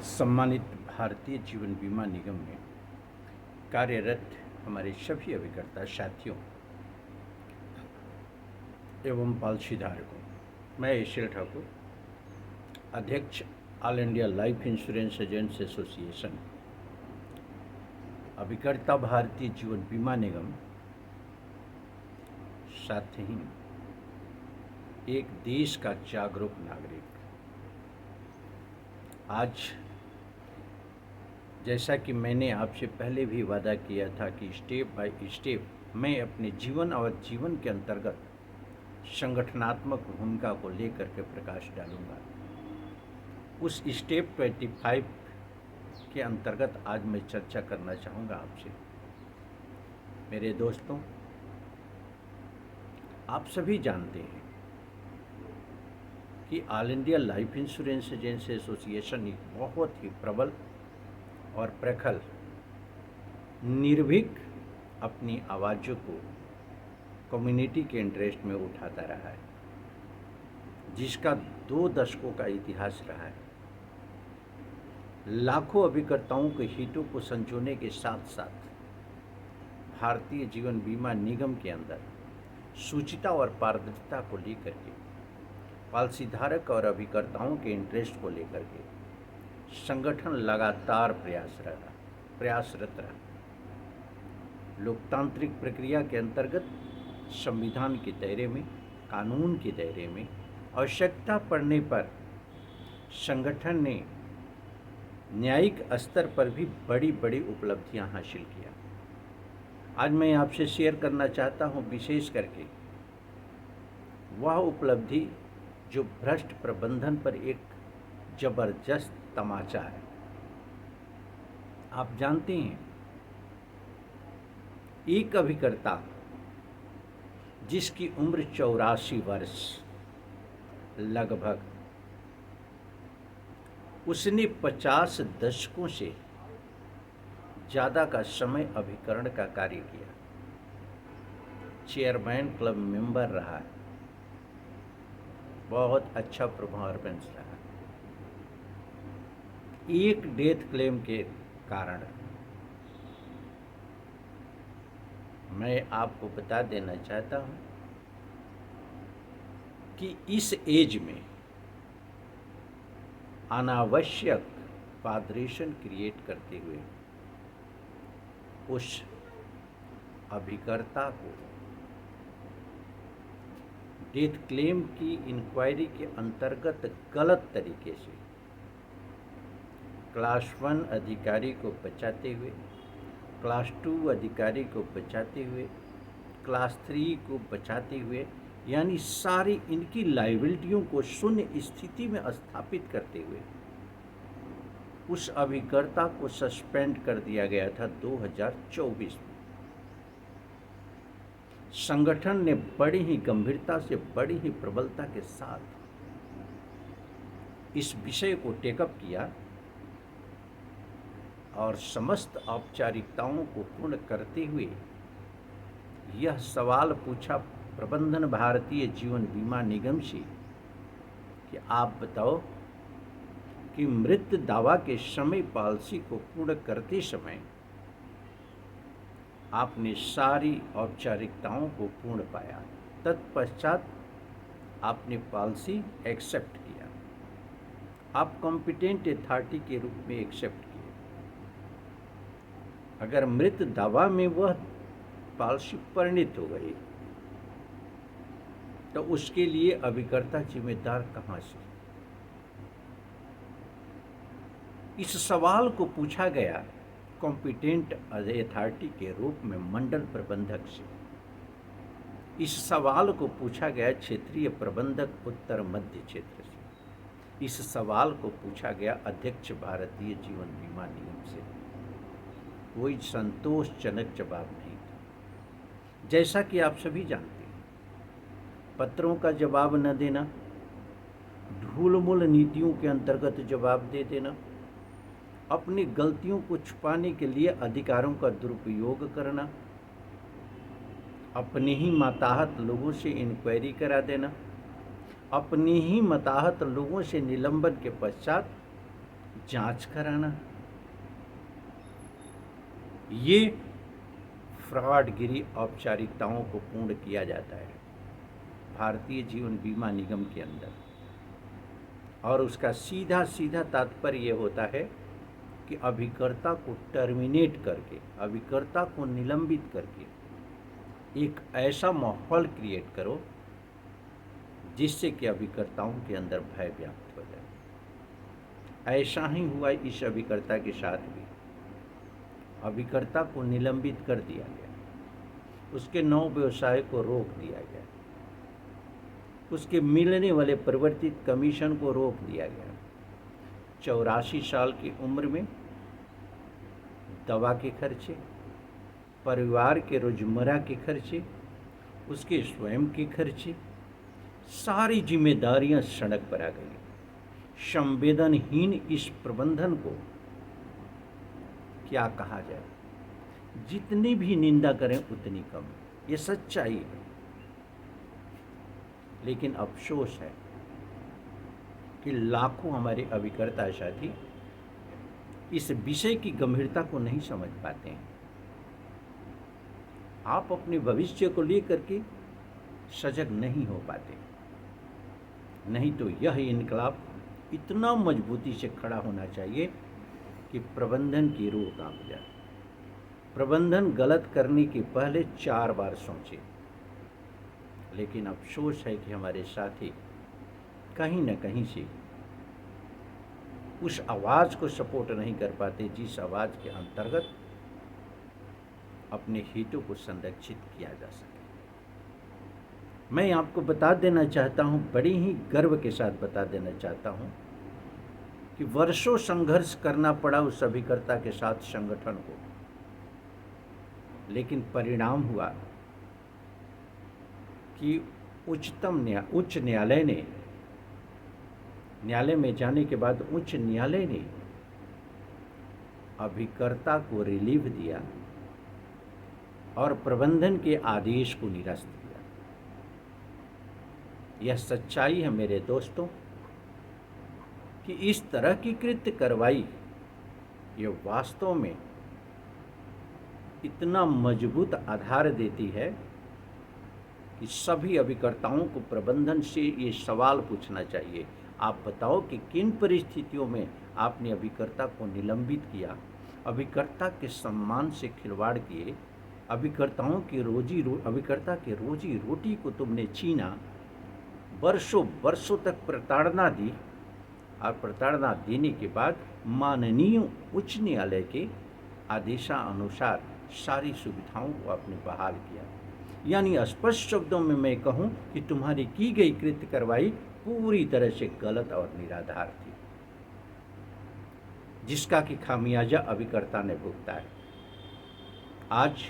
सम्मानित भारतीय जीवन बीमा निगम में कार्यरत हमारे सभी अभिकर्ता साथियों एवं पॉलिसीधारकों, मैं एशियल ठाकुर, अध्यक्ष all India life insurance agents association, अभिकर्ता भारतीय जीवन बीमा निगम, साथ ही एक देश का जागरूक नागरिक। आज जैसा कि मैंने आपसे पहले भी वादा किया था कि स्टेप बाय स्टेप मैं अपने जीवन और जीवन के अंतर्गत संगठनात्मक भूमिका को लेकर के प्रकाश डालूंगा। उस स्टेप 25 के अंतर्गत आज मैं चर्चा करना चाहूँगा आपसे। मेरे दोस्तों, आप सभी जानते हैं कि all India life insurance agents association एक बहुत ही प्रबल और प्रखर, निर्भीक अपनी आवाज़ों को कम्युनिटी के इंटरेस्ट में उठाता रहा है, जिसका 2 दशकों का इतिहास रहा है। लाखों अभिकर्ताओं के हितों को संजोने के साथ साथ भारतीय जीवन बीमा निगम के अंदर शुचिता और पारदर्शिता को लेकर के, पॉलिसीधारक और अभिकर्ताओं के इंटरेस्ट को लेकर के संगठन लगातार प्रयासरत रहा। लोकतांत्रिक प्रक्रिया के अंतर्गत संविधान के दायरे में, कानून के दायरे में आवश्यकता पड़ने पर संगठन ने न्यायिक स्तर पर भी बड़ी बड़ी उपलब्धियां हासिल किया। आज मैं आपसे शेयर करना चाहता हूं विशेष करके वह उपलब्धि जो भ्रष्ट प्रबंधन पर एक जबरदस्त तमाचा है। आप जानते हैं, एक अभिकर्ता जिसकी उम्र 84 वर्ष लगभग, उसने 50 दशकों से ज़्यादा का समय अभिकरण का कार्य किया, चेयरमैन क्लब मेंबर रहा है, बहुत अच्छा परफॉर्मेंस रहा। एक डेथ क्लेम के कारण मैं आपको बता देना चाहता हूं कि इस एज में अनावश्यक वाइब्रेशन क्रिएट करते हुए उस अभिकर्ता को डेथ क्लेम की इंक्वायरी के अंतर्गत गलत तरीके से क्लास 1 अधिकारी को बचाते हुए, क्लास 2 अधिकारी को बचाते हुए, क्लास 3 को बचाते हुए, यानी सारी इनकी लायबिलिटियों को शून्य स्थिति में स्थापित करते हुए उस अभिकर्ता को सस्पेंड कर दिया गया था 2024 में। संगठन ने बड़ी ही गंभीरता से, बड़ी ही प्रबलता के साथ इस विषय को टेकअप किया और समस्त औपचारिकताओं को पूर्ण करते हुए यह सवाल पूछा प्रबंधन भारतीय जीवन बीमा निगम से कि आप बताओ कि मृत्यु दावा के समय पॉलिसी को पूर्ण करते समय आपने सारी औपचारिकताओं को पूर्ण पाया, तत्पश्चात आपने पॉलिसी एक्सेप्ट किया, आप कॉम्पिटेंट अथॉरिटी के रूप में एक्सेप्ट किया। अगर मृत्यु दावा में वह पॉलिसी परिणित हो गई तो उसके लिए अभिकर्ता जिम्मेदार कहां से? इस सवाल को पूछा गया कॉम्पिटेंट अथॉरिटी के रूप में मंडल प्रबंधक से। इस सवाल को पूछा गया क्षेत्रीय प्रबंधक उत्तर मध्य क्षेत्र से। इस सवाल को पूछा गया अध्यक्ष भारतीय जीवन बीमा निगम से। कोई संतोषजनक जवाब नहीं था। जैसा कि आप सभी जानते हैं, पत्रों का जवाब न देना, ढूलमुल नीतियों के अंतर्गत जवाब दे देना, अपनी गलतियों को छुपाने के लिए अधिकारों का दुरुपयोग करना, अपने ही माताहत लोगों से इंक्वायरी करा देना, अपने ही माताहत लोगों से निलंबन के पश्चात जांच कराना, ये फ्रॉडगिरी औपचारिकताओं को पूर्ण किया जाता है भारतीय जीवन बीमा निगम के अंदर, और उसका सीधा सीधा तात्पर्य ये होता है कि अभिकर्ता को टर्मिनेट करके, अभिकर्ता को निलंबित करके एक ऐसा माहौल क्रिएट करो जिससे कि अभिकर्ताओं के अंदर भय व्याप्त हो जाए। ऐसा ही हुआ इस अभिकर्ता के साथ भी। अभिकर्ता को निलंबित कर दिया गया, उसके 9 व्यवसाय को रोक दिया गया, उसके मिलने वाले परिवर्तित कमीशन को रोक दिया गया। 84 साल की उम्र में दवा के खर्चे, परिवार के रोजमर्रा के खर्चे, उसके स्वयं के खर्चे, सारी जिम्मेदारियां सड़क पर आ गई। संवेदनहीन इस प्रबंधन को क्या कहा जाए, जितनी भी निंदा करें उतनी कम। ये सच्चाई है, लेकिन अफसोस है कि लाखों हमारे अभिकर्ता साथी इस विषय की गंभीरता को नहीं समझ पाते हैं। आप अपने भविष्य को लेकर के सजग नहीं हो पाते, नहीं तो यह इनकलाब इतना मजबूती से खड़ा होना चाहिए कि प्रबंधन की रूह कांप जाए। प्रबंधन गलत करने के पहले 4 बार सोचे। लेकिन अफसोस है कि हमारे साथी कहीं न कहीं से उस आवाज़ को सपोर्ट नहीं कर पाते जिस आवाज़ के अंतर्गत अपने हितों को संरक्षित किया जा सके। मैं आपको बता देना चाहता हूं, बड़ी ही गर्व के साथ बता देना चाहता हूं कि वर्षों संघर्ष करना पड़ा उस अभिकर्ता के साथ संगठन को, लेकिन परिणाम हुआ कि उच्च न्यायालय में जाने के बाद उच्च न्यायालय ने अभिकर्ता को रिलीफ दिया और प्रबंधन के आदेश को निरस्त किया। यह सच्चाई है मेरे दोस्तों कि इस तरह की कृत्य कार्रवाई ये वास्तव में इतना मजबूत आधार देती है कि सभी अभिकर्ताओं को प्रबंधन से ये सवाल पूछना चाहिए, आप बताओ कि किन परिस्थितियों में आपने अभिकर्ता को निलंबित किया, अभिकर्ता के सम्मान से खिलवाड़ किए, अभिकर्ता के रोजी रोटी को तुमने छीना, वर्षों तक प्रताड़ना दी, और प्रताड़ना देने के बाद माननीय उच्च न्यायालय के आदेशानुसार सारी सुविधाओं को आपने बहाल किया। यानी स्पष्ट शब्दों में मैं कहूं कि तुम्हारी की गई कृत्य कार्रवाई पूरी तरह से गलत और निराधार थी, जिसका कि खामियाजा अभिकर्ता ने भुगता है। आज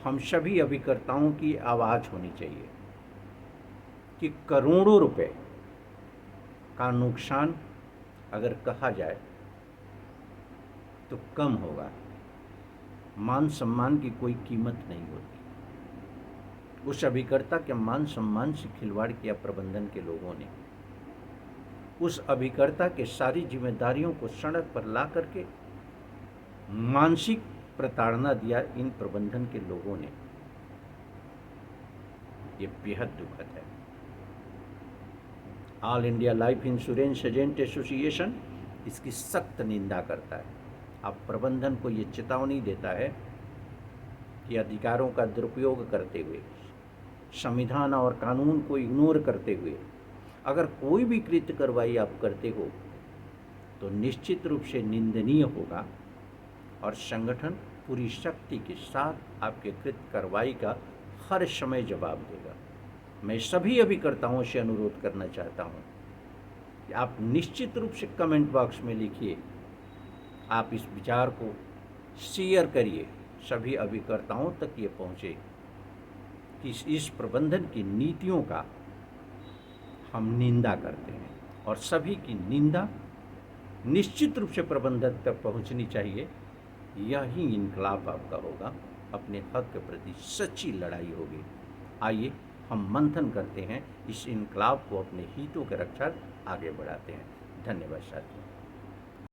हम सभी अभिकर्ताओं की आवाज़ होनी चाहिए कि करोड़ों रुपए का नुकसान अगर कहा जाए तो कम होगा। मान सम्मान की कोई कीमत नहीं होती। उस अभिकर्ता के मान सम्मान से खिलवाड़ किया प्रबंधन के लोगों ने। उस अभिकर्ता के सारी जिम्मेदारियों को सड़क पर ला करके मानसिक प्रताड़ना दिया इन प्रबंधन के लोगों ने। ये बेहद दुखद है। All India life insurance agent association इसकी सख्त निंदा करता है। अब प्रबंधन को ये चेतावनी देता है कि अधिकारों का दुरुपयोग करते हुए, संविधान और कानून को इग्नोर करते हुए अगर कोई भी कृत्य कार्रवाई आप करते हो तो निश्चित रूप से निंदनीय होगा, और संगठन पूरी शक्ति के साथ आपके कृत्य कार्रवाई का हर समय जवाब देगा। मैं सभी अभिकर्ताओं से अनुरोध करना चाहता हूं कि आप निश्चित रूप से कमेंट बॉक्स में लिखिए, आप इस विचार को शेयर करिए, सभी अभिकर्ताओं तक ये पहुँचे कि इस प्रबंधन की नीतियों का हम निंदा करते हैं, और सभी की निंदा निश्चित रूप से प्रबंधन तक पहुंचनी चाहिए। यही इनकलाब आपका होगा, अपने हक के प्रति सच्ची लड़ाई होगी। आइए हम मंथन करते हैं, इस इनकलाब को अपने हितों के रक्षा आगे बढ़ाते हैं। धन्यवाद साथियों।